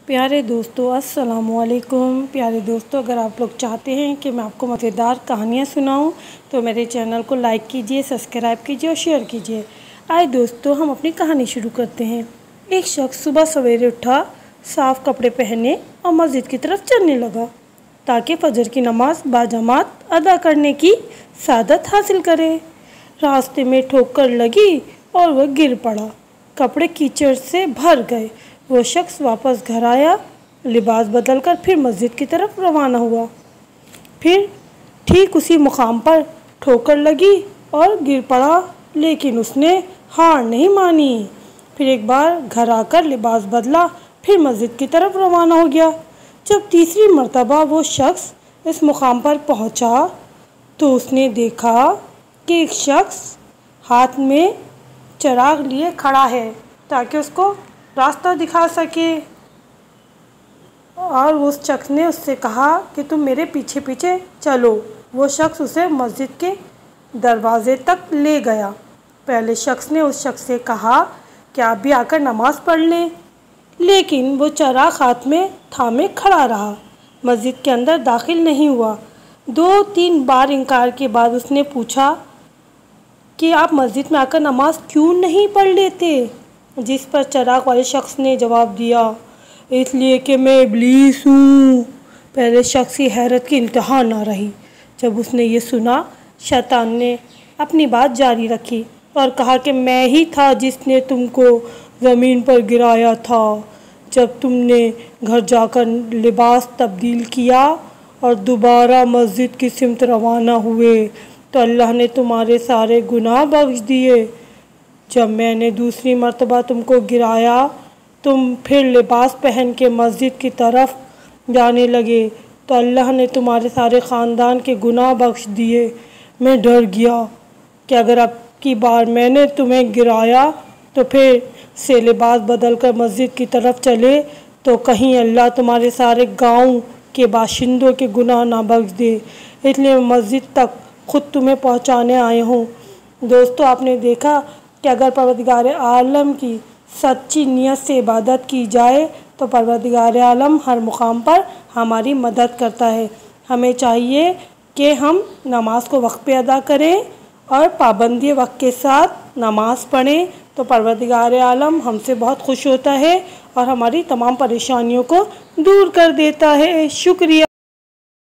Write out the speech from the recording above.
प्यारे दोस्तों अस्सलाम वालेकुम। प्यारे दोस्तों, अगर आप लोग चाहते हैं कि मैं आपको मज़ेदार कहानियाँ सुनाऊं तो मेरे चैनल को लाइक कीजिए, सब्सक्राइब कीजिए और शेयर कीजिए। आइए दोस्तों, हम अपनी कहानी शुरू करते हैं। एक शख्स सुबह सवेरे उठा, साफ़ कपड़े पहने और मस्जिद की तरफ चलने लगा ताकि फजर की नमाज बाजमात अदा करने की सादत हासिल करे। रास्ते में ठोकर लगी और वह गिर पड़ा। कपड़े कीचड़ से भर गए। वो शख्स वापस घर आया, लिबास बदलकर फिर मस्जिद की तरफ रवाना हुआ। फिर ठीक उसी मुकाम पर ठोकर लगी और गिर पड़ा, लेकिन उसने हार नहीं मानी। फिर एक बार घर आकर लिबास बदला, फिर मस्जिद की तरफ रवाना हो गया। जब तीसरी मर्तबा वो शख्स इस मुकाम पर पहुंचा तो उसने देखा कि एक शख्स हाथ में चिराग लिए खड़ा है ताकि उसको रास्ता दिखा सके, और उस शख्स ने उससे कहा कि तुम मेरे पीछे पीछे चलो। वो शख्स उसे मस्जिद के दरवाज़े तक ले गया। पहले शख्स ने उस शख्स से कहा कि आप भी आकर नमाज़ पढ़ लें, लेकिन वो चिराग हाथ में थामे खड़ा रहा, मस्जिद के अंदर दाखिल नहीं हुआ। 2-3 बार इनकार के बाद उसने पूछा कि आप मस्जिद में आकर नमाज़ क्यों नहीं पढ़ लेते? जिस पर चिराग वाले शख्स ने जवाब दिया, इसलिए कि मैं इब्लीस हूँ। पहले शख्स की हैरत की इंतहा ना रही। जब उसने ये सुना, शैतान ने अपनी बात जारी रखी और कहा कि मैं ही था जिसने तुमको ज़मीन पर गिराया था। जब तुमने घर जाकर लिबास तब्दील किया और दोबारा मस्जिद की सिमत रवाना हुए तो अल्लाह ने तुम्हारे सारे गुनाह बख्श दिए। जब मैंने दूसरी मर्तबा तुमको गिराया, तुम फिर लिबास पहन के मस्जिद की तरफ जाने लगे तो अल्लाह ने तुम्हारे सारे ख़ानदान के गुनाह बख्श दिए। मैं डर गया कि अगर अब की बार मैंने तुम्हें गिराया तो फिर से लिबास बदल कर मस्जिद की तरफ चले तो कहीं अल्लाह तुम्हारे सारे गांव के बाशिंदों के गुनाह ना बख्श दे, इसलिए मस्जिद तक ख़ुद तुम्हें पहुंचाने आए हूँ। दोस्तों, आपने देखा कि अगर परवरदिगार आलम की सच्ची नीयत से इबादत की जाए तो परवरदिगार आलम हर मुकाम पर हमारी मदद करता है। हमें चाहिए कि हम नमाज को वक्त पे अदा करें और पाबंदी वक्त के साथ नमाज पढ़ें, तो परवरदिगार आलम हमसे बहुत खुश होता है और हमारी तमाम परेशानियों को दूर कर देता है। शुक्रिया।